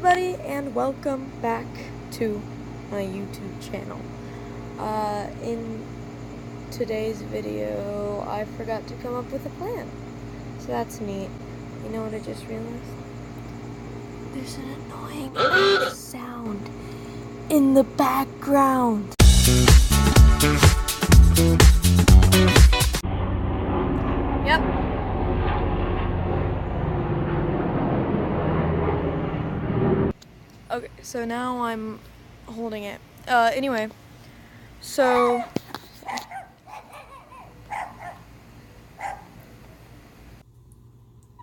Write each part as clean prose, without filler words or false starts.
everybody, and welcome back to my YouTube channel. In today's video, I forgot to come up with a plan, so that's neat. You know what I just realized? There's an annoying sound in the background. Yep. Okay, so now I'm holding it. Anyway, so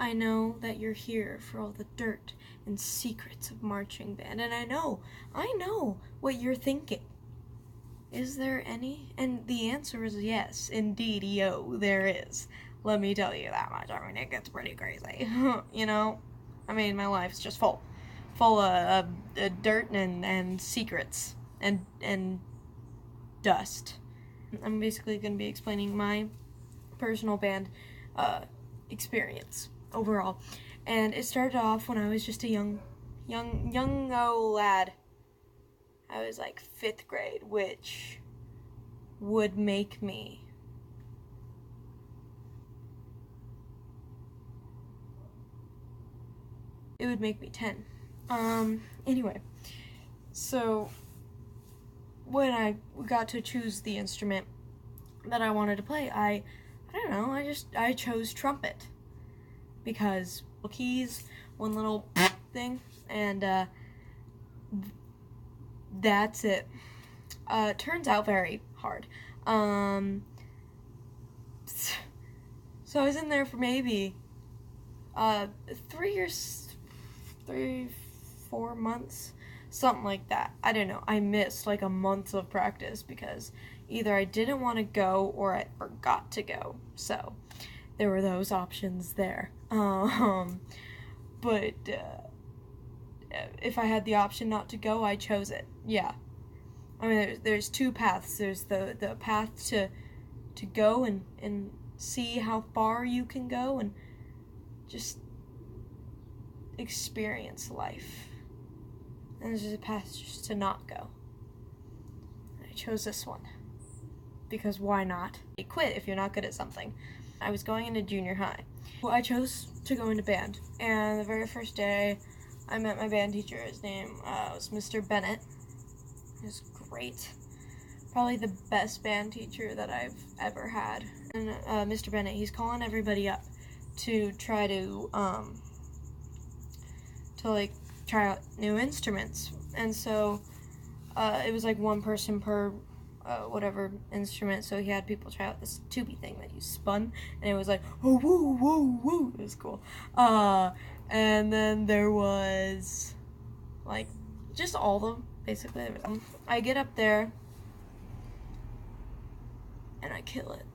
I know that you're here for all the dirt and secrets of marching band, and I know what you're thinking. Is there any? And the answer is yes, indeed, yo, there is. Let me tell you that much. I mean, it gets pretty crazy, you know? I mean, my life's just full of dirt and secrets and dust. I'm basically going to be explaining my personal band experience overall, and it started off when I was just a young lad. I was like 5th grade, which would make me it would make me 10. Anyway, so when I got to choose the instrument that I wanted to play, I don't know, I chose trumpet, because keys, one little thing, and that's it. Turns out very hard. So I was in there for maybe 4 months, something like that. I don't know. I missed like a month of practice because either I didn't want to go or I forgot to go. So there were those options there. But if I had the option not to go, I chose it. Yeah. I mean, there's two paths. There's the path to go and see how far you can go and just experience life. And there's a path just to not go. And I chose this one. Because why not? You quit if you're not good at something. I was going into junior high. Well, I chose to go into band. And the very first day, I met my band teacher. His name was Mr. Bennett. He was great. Probably the best band teacher that I've ever had. And Mr. Bennett, he's calling everybody up to try to like try out new instruments. And so it was like one person per whatever instrument, so he had people try out this tubey thing that you spun, and it was like, oh, woo, woo, woo. It was cool. And then there was like just all of them, basically. I get up there and I kill it.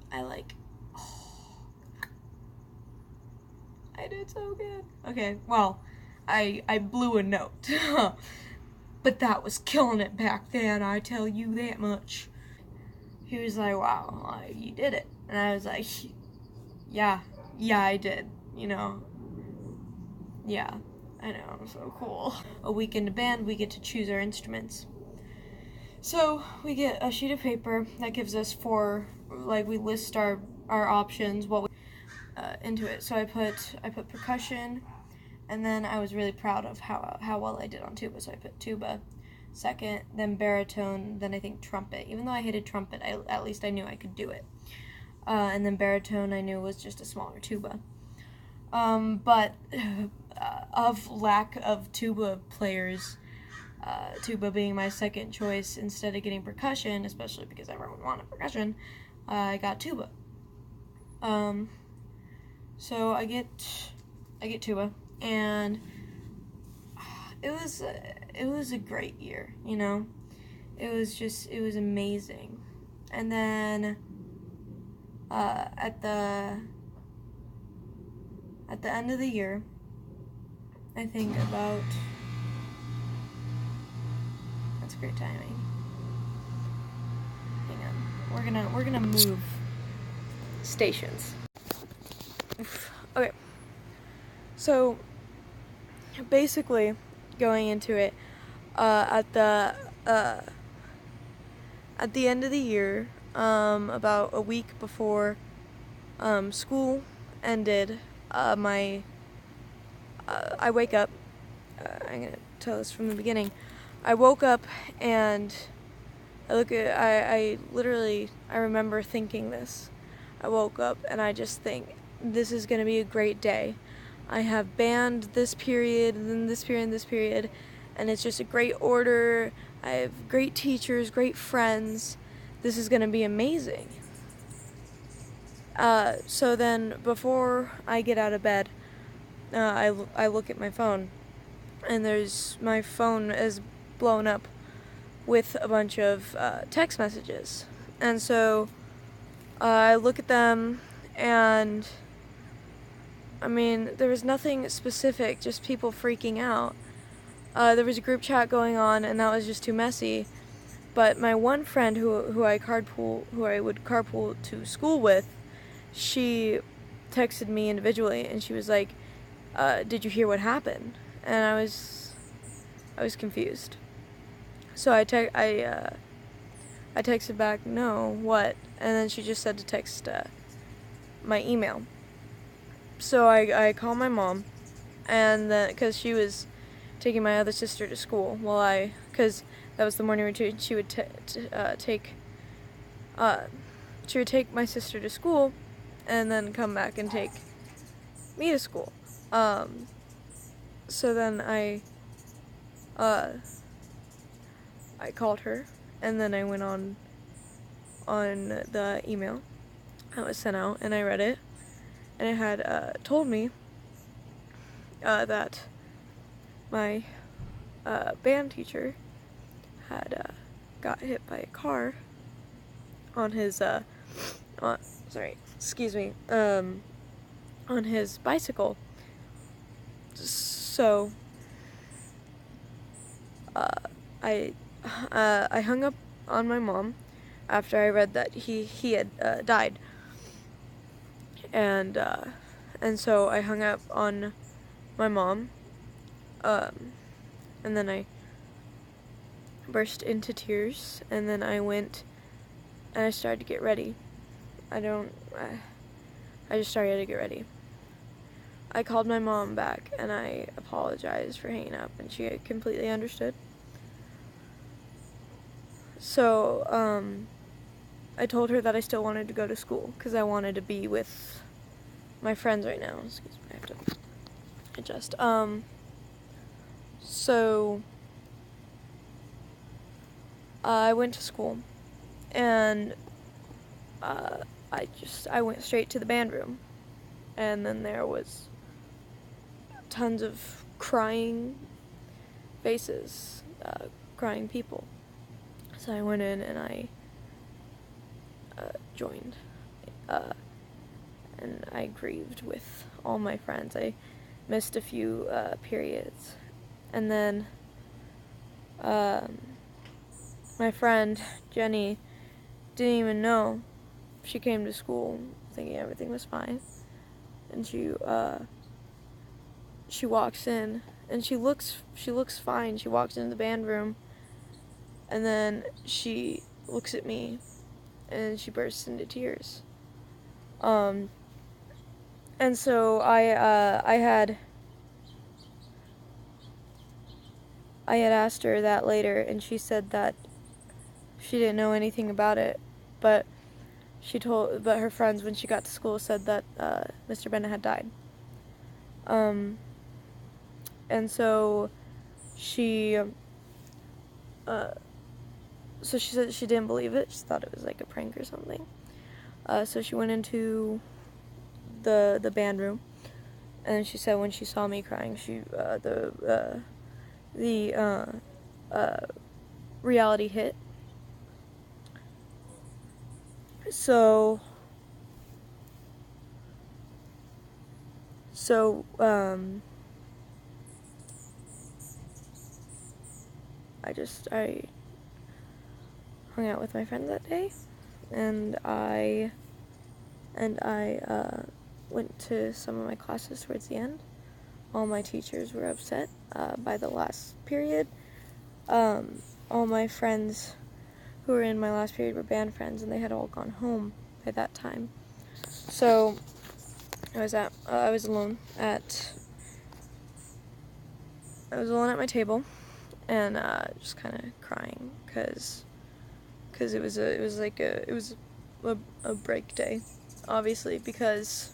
I did so good. Okay, well, I blew a note. But that was killing it back then, I tell you that much. He was like, wow, you did it. And I was like, yeah, I did, you know. Yeah, I know, I'm so cool. A week into band, we get to choose our instruments. So we get a sheet of paper that gives us 4, like, we list our options, what we into it. So I put percussion, and then I was really proud of how well I did on tuba, so I put tuba second, then baritone, then I think trumpet. Even though I hated trumpet, at least I knew I could do it. And then baritone I knew was just a smaller tuba. But of lack of tuba players, tuba being my second choice instead of getting percussion, especially because everyone wanted percussion, I got tuba. So I get tuba, and it was a great year, you know. It was amazing. And then at the end of the year, I think about, that's great timing. Hang on. We're gonna move stations. Okay. So basically, going into it, at the end of the year, about a week before school ended, I wake up. I'm gonna tell this from the beginning. I woke up and I literally remember thinking this. I woke up and I just think, this is gonna be a great day. I have band this period, and then this period, and this period, and it's just a great order. I have great teachers, great friends. This is gonna be amazing. So then, before I get out of bed, I look at my phone, and my phone is blown up with a bunch of text messages. And so I look at them, and I mean, there was nothing specific, just people freaking out. There was a group chat going on, and that was just too messy. But my one friend who I would carpool to school with, she texted me individually, and she was like, "Did you hear what happened?" And I was confused. So I texted back, "No, what?" And then she just said to text my email. So I called my mom, and then, because she was taking my other sister to school, because that was the morning routine, she would take my sister to school, and then come back and take me to school. So then I called her, and then I went on the email that was sent out, and I read it, and it had told me that my band teacher had got hit by a car on his on his bicycle. So I hung up on my mom after I read that he had died, and so I hung up on my mom, and then I burst into tears, and then I went and I started to get ready. I just started to get ready. I called my mom back, and I apologized for hanging up, and she completely understood. So, I told her that I still wanted to go to school, because I wanted to be with my friends right now. Excuse me, I have to adjust. So, I went to school, and I went straight to the band room, and then there was tons of crying faces, crying people. So I went in and I joined, and I grieved with all my friends. I missed a few periods, and then my friend Jenny didn't even know. She came to school thinking everything was fine, and she walks in, and she looks fine. She walks into the band room, and then she looks at me, and she bursts into tears. And so I had asked her that later, and she said that she didn't know anything about it, but her friends, when she got to school, said that Mr. Bennett had died. And so she said she didn't believe it. She thought it was like a prank or something. So she went into the band room, and she said when she saw me crying, the reality hit. So I hung out with my friends that day, and I went to some of my classes towards the end all my teachers were upset by the last period. All my friends who were in my last period were band friends, and they had all gone home by that time. So I was alone at my table, and just kind of crying because it was a break day, obviously, because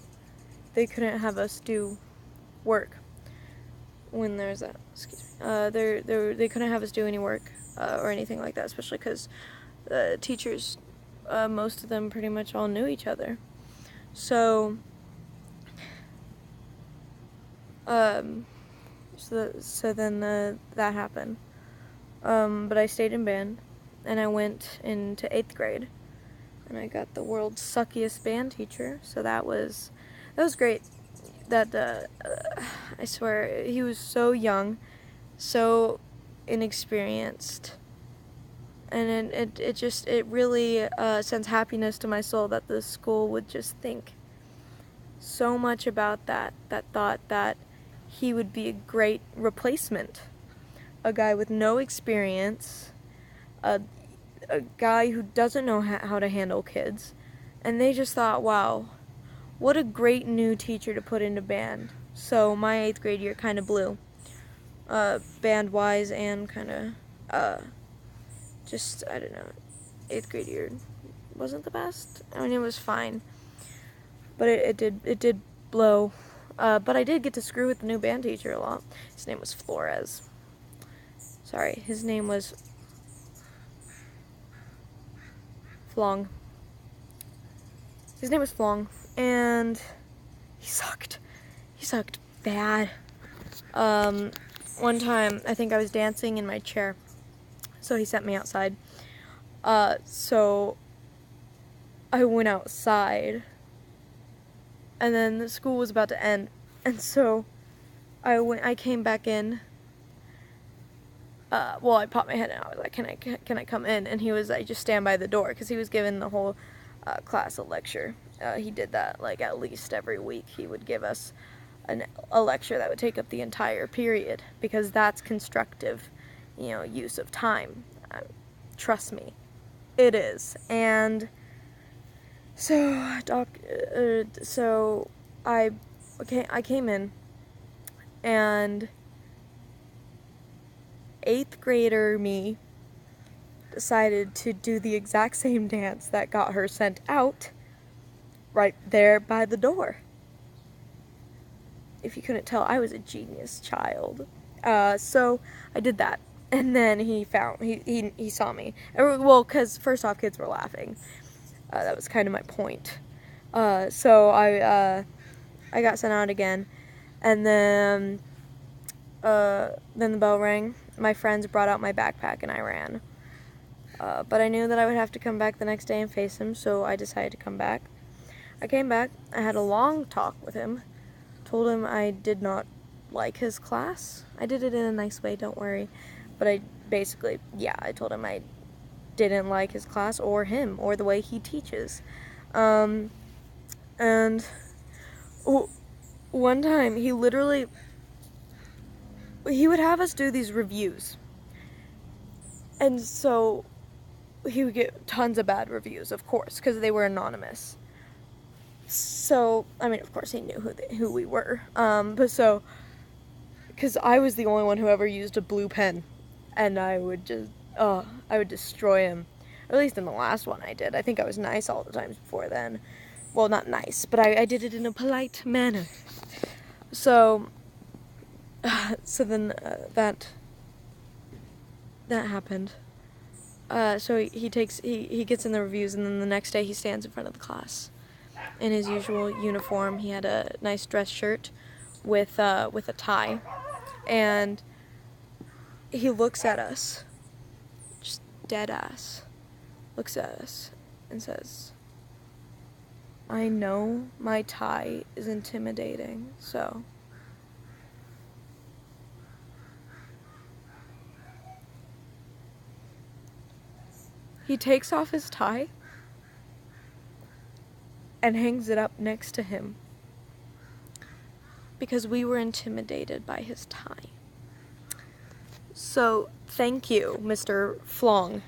they couldn't have us do work when there's that. They couldn't have us do any work or anything like that, especially because teachers, most of them pretty much all knew each other. So, so then that happened. But I stayed in band, and I went into 8th grade, and I got the world's suckiest band teacher. So that was great. That I swear, he was so young, so inexperienced, and it really sends happiness to my soul that the school would just think so much about that thought that he would be a great replacement, a guy with no experience, a guy who doesn't know how to handle kids, and they just thought, wow, what a great new teacher to put into band. So my 8th grade year kind of blew, band-wise, and kind of, just, I don't know, 8th grade year wasn't the best. I mean, it was fine, but it did blow. But I did get to screw with the new band teacher a lot. His name was Flores. Sorry, his name was Flong. His name was Flong, and he sucked. He sucked bad. One time, I think I was dancing in my chair, so he sent me outside. So I went outside, and then the school was about to end, and so I came back in. Well, I popped my head in, I was like, can I come in? And he was like, just stand by the door, because he was giving the whole class a lecture. He did that, like, at least every week. He would give us a lecture that would take up the entire period, because that's constructive, use of time. Trust me, it is. And so, I came in, and 8th grader me decided to do the exact same dance that got her sent out right there by the door. If you couldn't tell, I was a genius child. So I did that, and then he saw me. Well, because first off, kids were laughing. That was kind of my point. So I got sent out again, and then the bell rang. My friends brought out my backpack, and I ran. But I knew that I would have to come back the next day and face him, so I decided to come back. I came back. I had a long talk with him. Told him I did not like his class. I did it in a nice way, don't worry. But I told him I didn't like his class or him or the way he teaches. And one time he would have us do these reviews. And so he would get tons of bad reviews, of course, because they were anonymous. So, I mean, of course he knew who we were. Because I was the only one who ever used a blue pen, and I would destroy him. Or at least in the last one I did. I think I was nice all the times before then. Well, not nice, but I did it in a polite manner. So then that happened. So he gets in the reviews, and then the next day he stands in front of the class in his usual uniform. He had a nice dress shirt with a tie, and he looks at us, just dead ass, looks at us and says, "I know my tie is intimidating, so." He takes off his tie and hangs it up next to him. because we were intimidated by his tie. So thank you, Mr. Flong,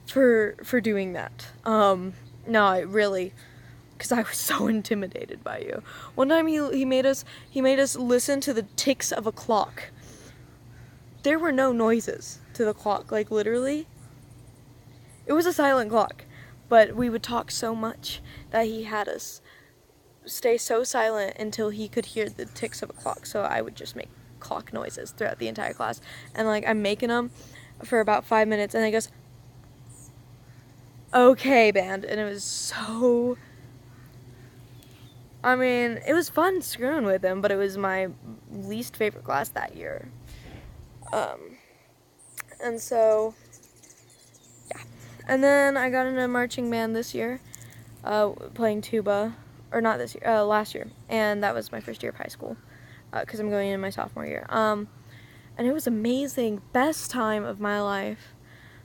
for doing that. No, I really, because I was so intimidated by you. One time he made us listen to the ticks of a clock. There were no noises to the clock, like literally. It was a silent clock, but we would talk so much that he had us stay so silent until he could hear the ticks of a clock. So I would just make clock noises throughout the entire class, and like I'm making them for about 5 minutes, and he goes, "Okay, band," and it was so. I mean, it was fun screwing with him, but it was my least favorite class that year. And so, yeah. And then I got into marching band this year, playing tuba, or not this year, last year, and that was my first year of high school, because I'm going into my sophomore year. And it was amazing, best time of my life.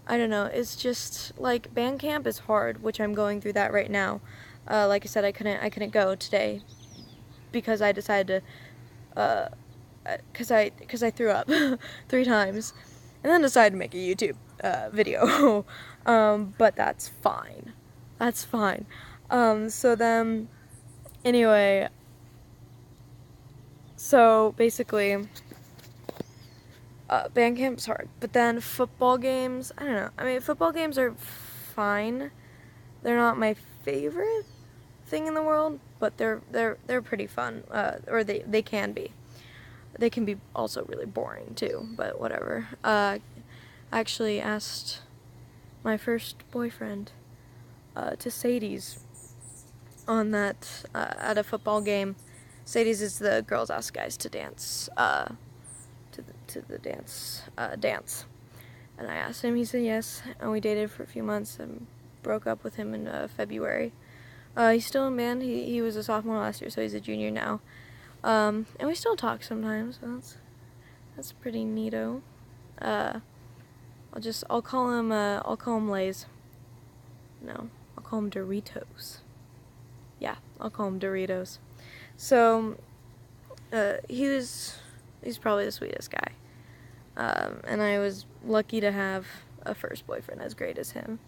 I don't know, it's just, like, band camp is hard, which I'm going through that right now. Like I said, I couldn't go today because I decided to, because I threw up 3 times, and then decided to make a YouTube video. But that's fine. That's fine. So then, anyway, so basically, band camp's hard, but then football games, I don't know. I mean, football games are fine. They're not my favorite thing in the world, but they're pretty fun. Or they can be. They can be also really boring too, but whatever. I actually asked my first boyfriend to Sadie's on that at a football game. Sadie's is the girls ask guys to dance to the dance. And I asked him, he said yes, and we dated for a few months and broke up with him in February. He's still in band. He was a sophomore last year, so he's a junior now. And we still talk sometimes, so that's pretty neato. I'll call him Lay's. No, I'll call him Doritos. Yeah, I'll call him Doritos. So, he's probably the sweetest guy. And I was lucky to have a first boyfriend as great as him.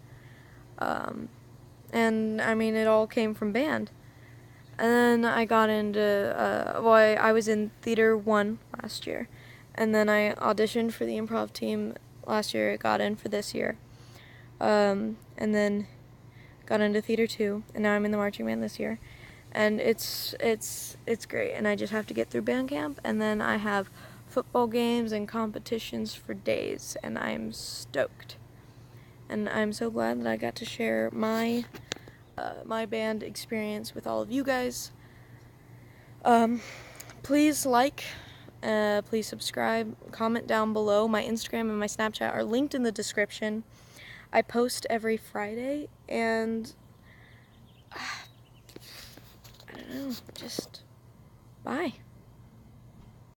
And I mean, it all came from band. And then I got into, I was in Theater 1 last year. And then I auditioned for the improv team last year, got in for this year. And then got into Theater 2, and now I'm in the marching band this year. And it's great, and I just have to get through band camp, and then I have football games and competitions for days, and I'm stoked. And I'm so glad that I got to share my band experience with all of you guys. Please like, please subscribe, comment down below. My Instagram and my Snapchat are linked in the description. I post every Friday, and I don't know, just bye.